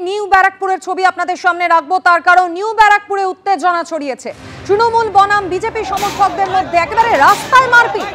New ব্যারাকপুরের ছবি আপনাদের সামনে রাখবো, তার কারণ নিউ ব্যারাকপুরে উত্তেজনা ছড়িয়েছে। তৃণমূল বনাম বিজেপি সমর্থকদের মধ্যে একেবারে রাস্তায় মারপিট।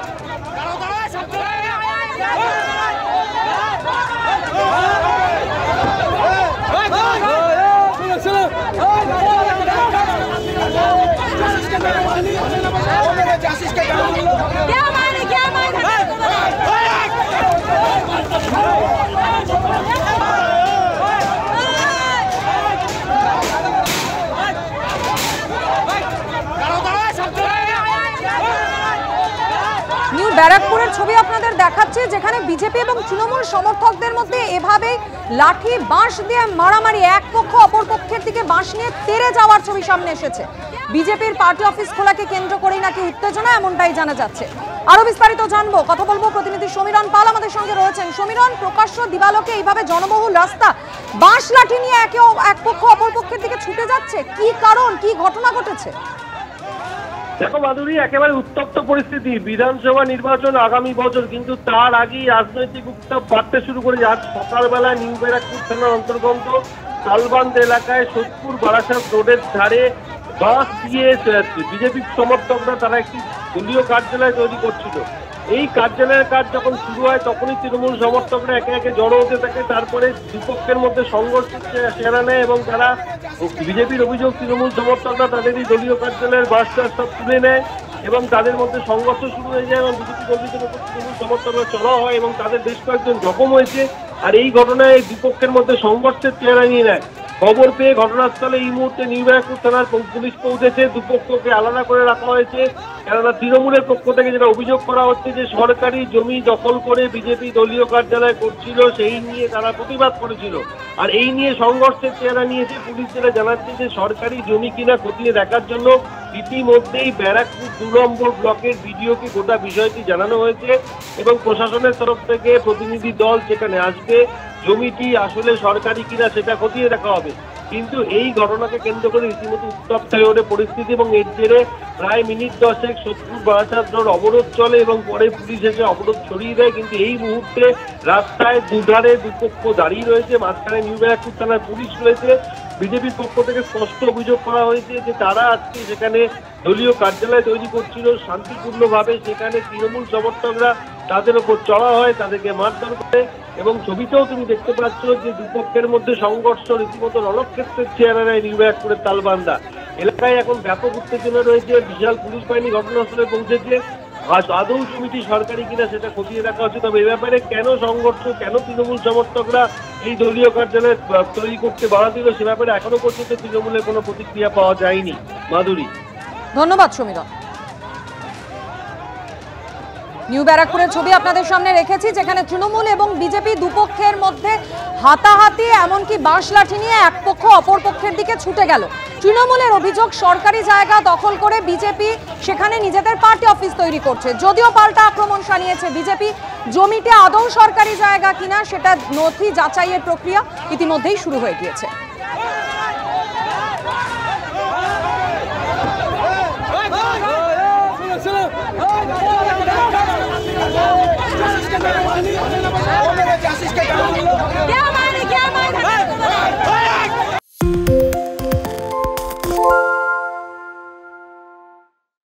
নিউ ব্যারাকপুরের ছবি আপনাদের দেখাচ্ছে, যেখানে বিজেপি এবং তৃণমূল সমর্থকদের মধ্যে এভাবে লাঠি বাঁশ দিয়ে মারামারি, এক পক্ষ অপর পক্ষের দিকে বাঁশ নিয়ে তেড়ে যাওয়ার ছবি সামনে এসেছে। বিজেপির পার্টি অফিস খোলাকে কেন্দ্র করেই নাকি উত্তেজনা, এমনটাই জানা যাচ্ছে। আরো বিস্তারিত জানবো, কথা বলবো প্রতিনিধি সমীরণ পাল আমাদের সঙ্গে রয়েছেন। সমীরণ, প্রকাশ্য দিবালোকে এইভাবে জনবহুল রাস্তা বাঁশ লাঠি নিয়ে এক পক্ষ অপর পক্ষের দিকে ছুটে যাচ্ছে, কি কারণ, কি ঘটনা ঘটেছে? দেখো মাধুরী, একেবারে উত্তপ্ত পরিস্থিতি। বিধানসভা নির্বাচন আগামী বছর, কিন্তু তার আগেই রাজনৈতিক উত্তাপ বাড়তে শুরু করে। আজ সকালবেলা নিউ ব্যারাকপুর থানার অন্তর্গত তালবান্ধ এলাকায় সোদপুর বারাসাত রোডের ধারে বাঁশ দিয়ে বিজেপি সমর্থকরা তারা একটি দলীয় কার্যালয় তৈরি করছিল। এই কার্যালয়ের কাজ যখন শুরু হয় তখনই তৃণমূল সমর্থকরা একে একে জড়ো হতে থাকে। তারপরে দুপক্ষের মধ্যে সংঘর্ষ সেরা নেয় এবং তারা বিজেপির অভিযোগ তৃণমূল সমর্থকরা তাদেরই দলীয় কার্যালয়ের বাস টাস সব তুলে নেয় এবং তাদের মধ্যে সংঘর্ষ শুরু হয়ে যায় এবং বিজেপি কর্মীদের উপর তৃণমূল সমর্থকরা চড়াও হয় এবং তাদের বেশ কয়েকজন জখম হয়েছে। আর এই ঘটনায় দুপক্ষের মধ্যে সংঘর্ষের চেহারা নিয়ে নেয়। খবর পেয়ে ঘটনাস্থলে এই মুহূর্তে নিউ ব্যারাকপুর থানার পুলিশ পৌঁছেছে। দুপক্ষকে আলাদা করে রাখা হয়েছে, কেননা তৃণমূলের পক্ষ থেকে যেটা অভিযোগ করা হচ্ছে যে সরকারি জমি দখল করে বিজেপি দলীয় কার্যালয় করছিল, সেই নিয়ে তারা প্রতিবাদ করেছিল। আর এই নিয়ে সংঘর্ষের চেহারা নিয়েছে। পুলিশ যেটা জানাচ্ছে যে সরকারি জমি কিনা খতিয়ে দেখার জন্য ইতিমধ্যেই ব্যারাকপুর 2 নম্বর ব্লকের বিডিওকে গোটা বিষয়টি জানানো হয়েছে এবং প্রশাসনের তরফ থেকে প্রতিনিধি দল সেখানে আসবে। জমিটি আসলে সরকারি কিনা সেটা খতিয়ে দেখা হবে। কিন্তু এই ঘটনাকে কেন্দ্র করে রীতিমতো উত্তপ্ত হয়ে ওঠে পরিস্থিতি এবং এর জেরে প্রায় মিনিট 10 সোদপুর বারাসাত রোড অবরোধ চলে এবং পরে পুলিশ এসে অবরোধ ছড়িয়ে দেয়। কিন্তু এই মুহূর্তে রাস্তায় দুধারে দুপক্ষ দাঁড়িয়ে রয়েছে, মাঝখানে নিউ ব্যারাকপুর থানার পুলিশ রয়েছে। বিজেপির পক্ষ থেকে স্পষ্ট অভিযোগ করা হয়েছে যে তারা আজকে সেখানে দলীয় কার্যালয় তৈরি করছিল শান্তিপূর্ণভাবে। সেখানে তৃণমূল সমর্থকরা তাদের ওপর চড়া হয়, তাদেরকে মারধর করে এবং ছবিতেও তুমি দেখতে পাচ্ছ যে দুপক্ষের মধ্যে সংঘর্ষ রীতিমতো রণক্ষেত্রের চেহারা নেয় নিউ ব্যারাকপুরের তালবান্ধা এলাকায়। এখন ব্যাপক উত্তেজনা রয়েছে, বিশাল পুলিশ বাহিনী ঘটনাস্থলে পৌঁছেছে। আদৌ জমিটি সরকারি কিনা সেটা খতিয়ে দেখা হচ্ছে। তবে এ ব্যাপারে কেন সংঘর্ষ, কেন তৃণমূল সমর্থকরা এই দলীয় কার্যালয় তৈরি করতে বাধা দিল, সে ব্যাপারে এখনো পর্যন্ত তৃণমূলের কোনো প্রতিক্রিয়া পাওয়া যায়নি। মাধুরী, ধন্যবাদ সমীরণ। নিউ ব্যারাকপুরের ছবি আপনাদের সামনে রেখেছি, যেখানে তৃণমূল এবং বিজেপি দুপক্ষের মধ্যে হাতাহাতি, এমনকি বাঁশ লাঠি নিয়ে এক পক্ষ অপর পক্ষের দিকে ছুটে গেল। তৃণমূলের অভিযোগ সরকারি জায়গা দখল করে বিজেপি সেখানে নিজেদের পার্টি অফিস তৈরি করছে। যদিও পাল্টা আক্রমণ শানিয়েছে বিজেপি। জমিতে আদৌ সরকারি জায়গা কিনা সেটা নথি যাচাইয়ের প্রক্রিয়া ইতিমধ্যেই শুরু হয়ে গিয়েছে। क्या